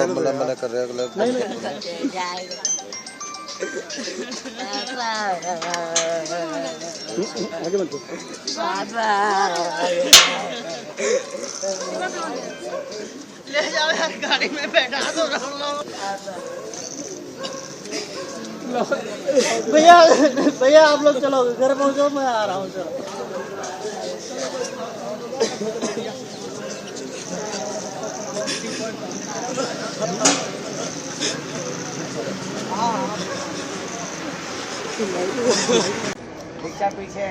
मना कर रहे हैं अगला। आगे मत ले जाओ यार, गाड़ी में बैठा दो भैया। भैया आप लोग चलो घर पहुंचो, मैं आ रहा हूँ। चलो पीछे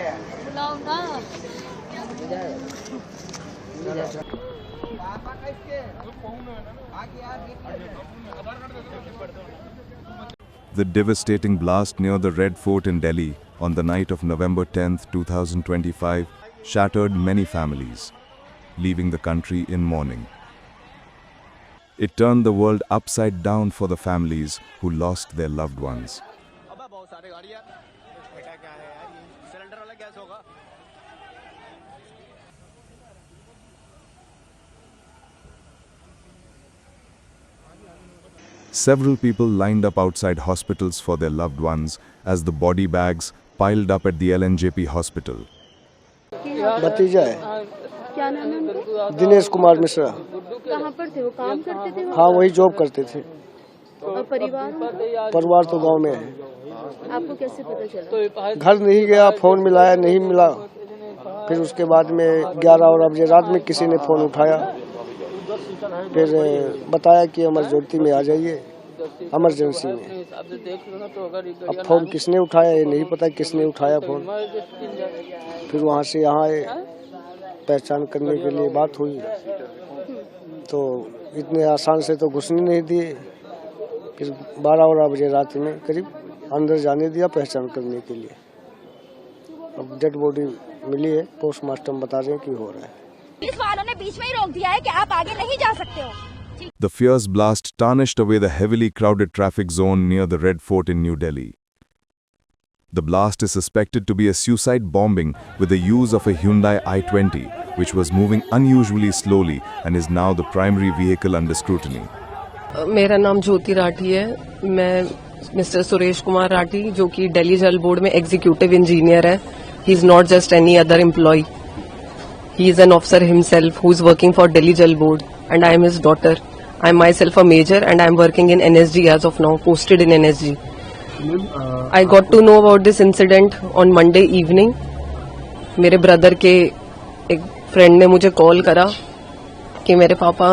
बुलाओ ना। The devastating blast near the Red Fort in Delhi on the night of November 10, 2025, shattered many families, leaving the country in mourning. It turned the world upside down for the families who lost their loved ones. Several people lined up outside hospitals for their loved ones as the body bags piled up at the LNJP hospital. भतीजा है। क्या नाम है उनका? दिनेश कुमार मिश्रा। कहाँ पर थे वो? काम करते थे? हाँ, वही जॉब करते थे। और परिवार तो गांव में है। आपको कैसे पता चला? घर नहीं गया, फोन मिलाया, नहीं मिला। फिर उसके बाद में 11 बजे रात में किसी ने फोन उठाया, फिर बताया कि अमर ज्योति में आ जाइए, इमरजेंसी में। अब फोन किसने उठाया ये नहीं पता, किसने उठाया फोन। फिर वहाँ से यहाँ आए, पहचान करने के लिए बात हुई, तो इतने आसान से तो घुसने नहीं दिए। फिर 12 बजे रात में करीब अंदर जाने दिया पहचान करने के लिए। अब डेड बॉडी मिली है, पोस्टमार्टम बता रहे हैं कि हो रहा है। पुलिस वालों ने बीच में ही रोक दिया है कि आप आगे नहीं जा सकते हो। The fierce blast tarnished away the heavily crowded traffic zone near the Red Fort in New Delhi. The blast is suspected to be a suicide bombing with the use of a Hyundai i20, which was moving unusually slowly and is now the primary vehicle under scrutiny. मेरा नाम ज्योति राठी है। मैं mister Suresh Kumar Rathi, जो कि दिल्ली जल board में executive engineer है। He is not just any other employee, he is an officer himself who is working for Delhi Jal Board, and I am his daughter. I am myself a major and I am working in NSG as of now, posted in NSG. I got to know about this incident on Monday evening. मेरे brother के एक friend ने मुझे call करा कि मेरे पापा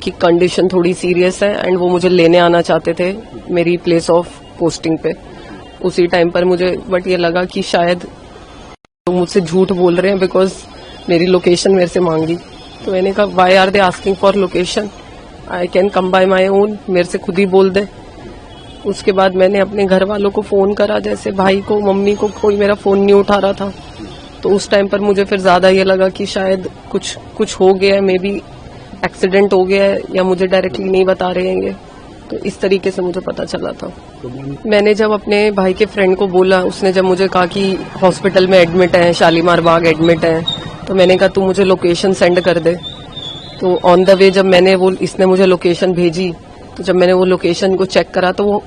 की कंडीशन थोड़ी सीरियस है एंड वो मुझे लेने आना चाहते थे मेरी प्लेस ऑफ पोस्टिंग पे। उसी टाइम पर मुझे बट ये लगा कि शायद तो मुझसे झूठ बोल रहे हैं, बिकॉज मेरी लोकेशन मेरे से मांगी। तो मैंने कहा why are they asking for location, I can come by my own, मेरे से खुद ही बोल दे। उसके बाद मैंने अपने घर वालों को फोन करा, जैसे भाई को, मम्मी को, कोई मेरा फोन नहीं उठा रहा था। तो उस टाइम पर मुझे फिर ज्यादा ये लगा कि शायद कुछ हो गया है, मे बी एक्सीडेंट हो गया है, या मुझे डायरेक्टली नहीं बता रहे हैं ये। तो इस तरीके से मुझे पता चला था। मैंने जब अपने भाई के फ्रेंड को बोला, उसने जब मुझे कहा कि हॉस्पिटल में एडमिट है, शालीमार बाग एडमिट है, तो मैंने कहा तू मुझे लोकेशन सेंड कर दे। तो ऑन द वे जब इसने मुझे लोकेशन भेजी, तो जब मैंने वो लोकेशन को चेक करा तो वो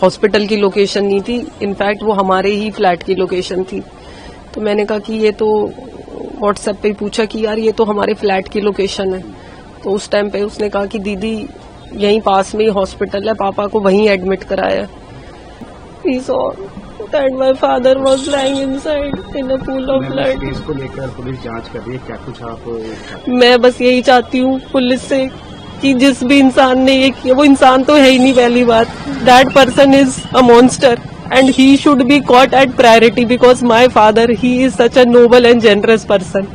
हॉस्पिटल की लोकेशन नहीं थी, इनफैक्ट वो हमारे ही फ्लैट की लोकेशन थी। तो मैंने कहा कि ये तो व्हाट्सएप पे पूछा कि यार ये तो हमारे फ्लैट की लोकेशन है। तो उस टाइम पे उसने कहा कि दीदी यहीं पास में ही हॉस्पिटल है, पापा को वहीं एडमिट कराया। He saw that my father was lying inside in a pool of blood. इसको लेकर पुलिस जांच कर रही है, क्या कुछ आप? मैं बस यही चाहती हूँ पुलिस से कि जिस भी इंसान ने ये किया, वो इंसान तो है ही नहीं, पहली बात। That person is a monster and he should be caught at priority because my father, he is such a noble and generous person.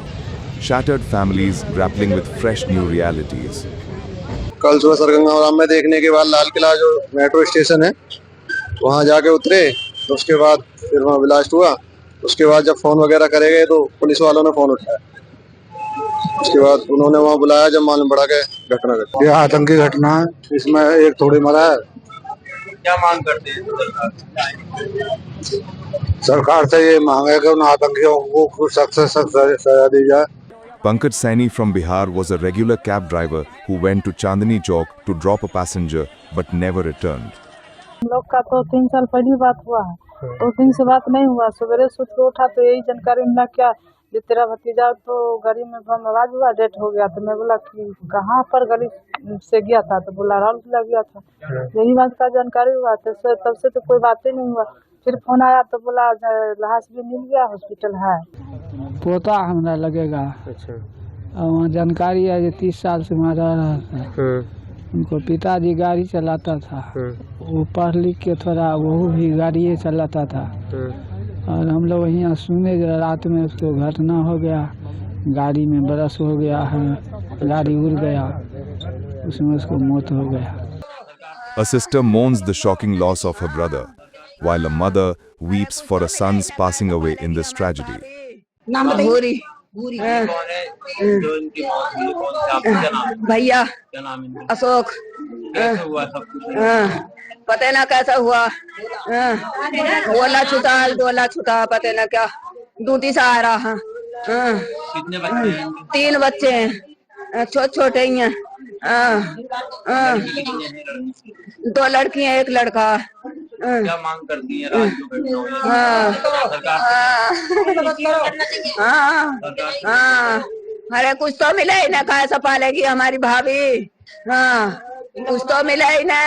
Shattered families grappling with fresh new realities. कल सुबह सरगंगाराम में देखने के बाद लाल किला जो मेट्रो स्टेशन है वहाँ जाके उतरे, तो उसके बाद फिर वहाँ ब्लास्ट हुआ। उसके बाद जब फोन वगैरह करे गए तो पुलिस वालों ने फोन उठाया। उसके बाद उन्होंने वहाँ बुलाया, जब मालूम पड़ा के घटना घटी। यह आतंकी घटना है, इसमें एक थोड़ी मरा है। क्या मांग करते हैं सरकार से ये मांग है कि उन आतंकियों को सख्त से सख्त सजा दी जाए। Pankaj Saini from Bihar was a regular cab driver who went to Chandni Chowk to drop a passenger but never returned. हम लोग का तो 3 साल पहली बात हुआ है, उस दिन से बात नहीं हुआ। सवेरे सुबह को उठा तो यही जानकारी मिला क्या कि तेरा भतीजा तो गाड़ी में आवाज हुआ, डेथ हो गया। तो मैं बोला कि कहाँ पर गाड़ी से गया था, तो बोला राउरकेला गया था। यही बात का जानकारी हुआ। तो तब से तो कोई बात ही नहीं हुआ। फिर फोन आया तो बोला लाश भी मिल गया, हॉस्पिटल है। पोता हमरा लगेगा। अच्छा। और वहाँ जानकारी है जो 30 साल से वहाँ रह रहा था। उनको पिताजी गाड़ी चलाता था, वो पढ़ लिख के थोड़ा वो भी गाड़ी चलाता था। और हम लोग यहाँ सुने रात में उसको घटना हो गया, गाड़ी में बरस हो गया है, गाड़ी उड़ गया, उसमें उसको मौत हो गया। A sister mourns the shocking loss of her brother, while a mother weeps for a son's passing away in this tragedy. भैया अशोक, पता ना कैसा हुआ। डोला छुटा पता ना क्या दूती सा आ रहा। कितने बच्चे हैं? 3 बच्चे हैं, छोटे ही हैं। 2 लड़कियां 1 लड़का। क्या मांग करती है रात को? अरे कुछ तो मिले ही ना, कैसा पालेगी हमारी भाभी। कुछ तो मिले ही ना।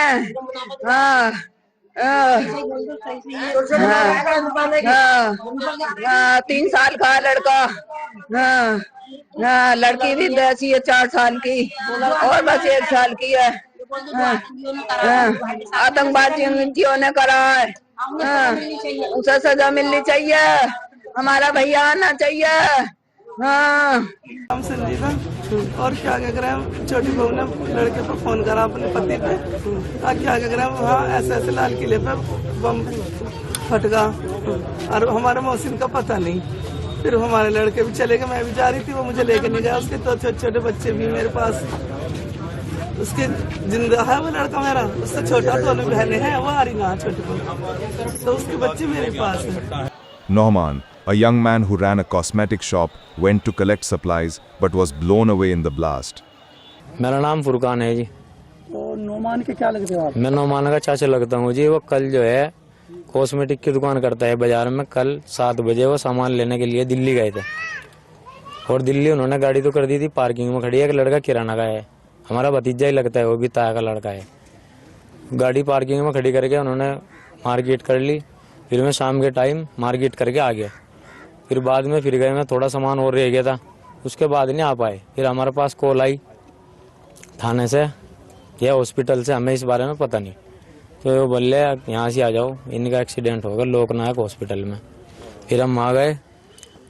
3 साल का लड़का। लड़की भी ऐसी है 4 साल की, और बस 1 साल की है। आतंकवादियों ने करा है। उसे सजा मिलनी चाहिए, हमारा भैया आना चाहिए। हम संजीदा और क्या रहे हैं, छोटी बहू ने लड़के पर फोन करा अपने पति पे, क्या रहे हैं वहाँ ऐसे लाल किले पे बम फटका, और हमारे मौसिन का पता नहीं। फिर हमारे लड़के भी चले गए, मैं भी जा रही थी, वो मुझे लेके नहीं गया। उसके तो छोटे बच्चे भी मेरे पास, उसके जिंदा है वो लड़का मेरा, उससे छोटा 2 बहनें हैं, वो आ रही ना छोटी बहन, तो उसके बच्चे मेरे पास हैं। Nohman, a young man who ran a cosmetic shop, went to collect supplies but was blown away in the blast. मेरा नाम फुरकान है जी। तो नोमान के क्या लगते हो आप? मैं नोमान का चाचा लगता हूँ जी। वो कल जो है कॉस्मेटिक की दुकान करता है बाजार में। कल 7 बजे वो सामान लेने के लिए दिल्ली गए थे, और दिल्ली उन्होंने गाड़ी तो कर दी थी, पार्किंग में खड़ी है। एक लड़का किराना का है, हमारा भतीजा ही लगता है, वो भी ताया का लड़का है। गाड़ी पार्किंग में खड़ी करके उन्होंने मार्केट कर ली। फिर मैं शाम के टाइम मार्केट करके आ गया। फिर बाद में फिर गए, मैं थोड़ा सामान और रह गया था, उसके बाद नहीं आ पाए। फिर हमारे पास कॉल आई थाने से या हॉस्पिटल से, हमें इस बारे में पता नहीं। तो वो बोले यहाँ से आ जाओ, इनका एक्सीडेंट होगा लोकनायक हॉस्पिटल में। फिर हम वहाँ गए,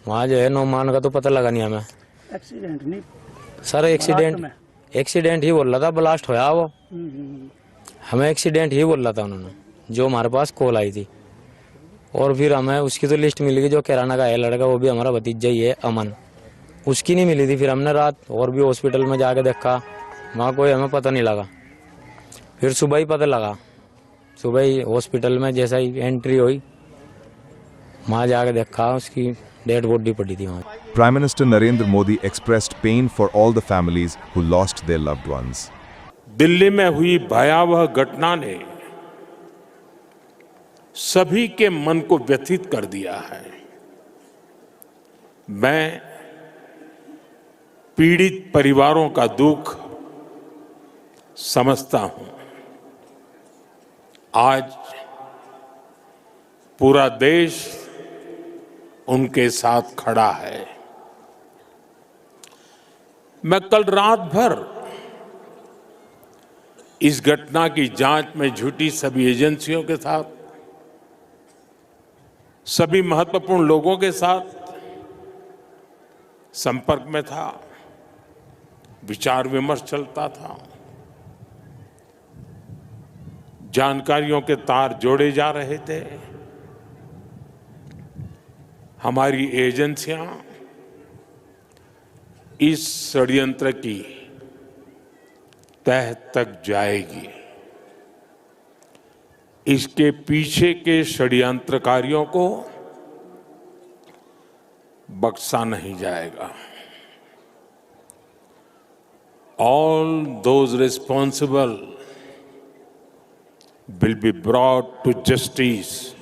वहाँ जो है नोमान का तो पता लगा नहीं हमें। एक्सीडेंट नहीं सर, एक्सीडेंट ही बोल रहा था, ब्लास्ट होया वो। हमें एक्सीडेंट ही बोल रहा था उन्होंने, जो हमारे पास कॉल आई थी। और फिर हमें उसकी तो लिस्ट मिल गई, जो किराना का है लड़का, वो भी हमारा भतीजा ही है अमन, उसकी नहीं मिली थी। फिर हमने रात और भी हॉस्पिटल में जाके देखा, वहाँ कोई हमें पता नहीं लगा। फिर सुबह ही पता लगा, सुबह ही हॉस्पिटल में जैसा ही एंट्री हुई, वहाँ जाके देखा उसकी डेड बॉडी पड़ी थी वहाँ। Prime Minister Narendra Modi expressed pain for all the families who lost their loved ones. Delhi में हुई भयावह घटना ने सभी के मन को व्यथित कर दिया है। मैं पीड़ित परिवारों का दुख समझता हूं। आज पूरा देश उनके साथ खड़ा है। मैं कल रात भर इस घटना की जांच में जुटी सभी एजेंसियों के साथ, सभी महत्वपूर्ण लोगों के साथ संपर्क में था, विचार विमर्श चलता था, जानकारियों के तार जोड़े जा रहे थे। हमारी एजेंसियां इस षड्यंत्र की तह तक जाएगी। इसके पीछे के षड्यंत्रकारियों को बख्शा नहीं जाएगा। all those responsible will be brought to justice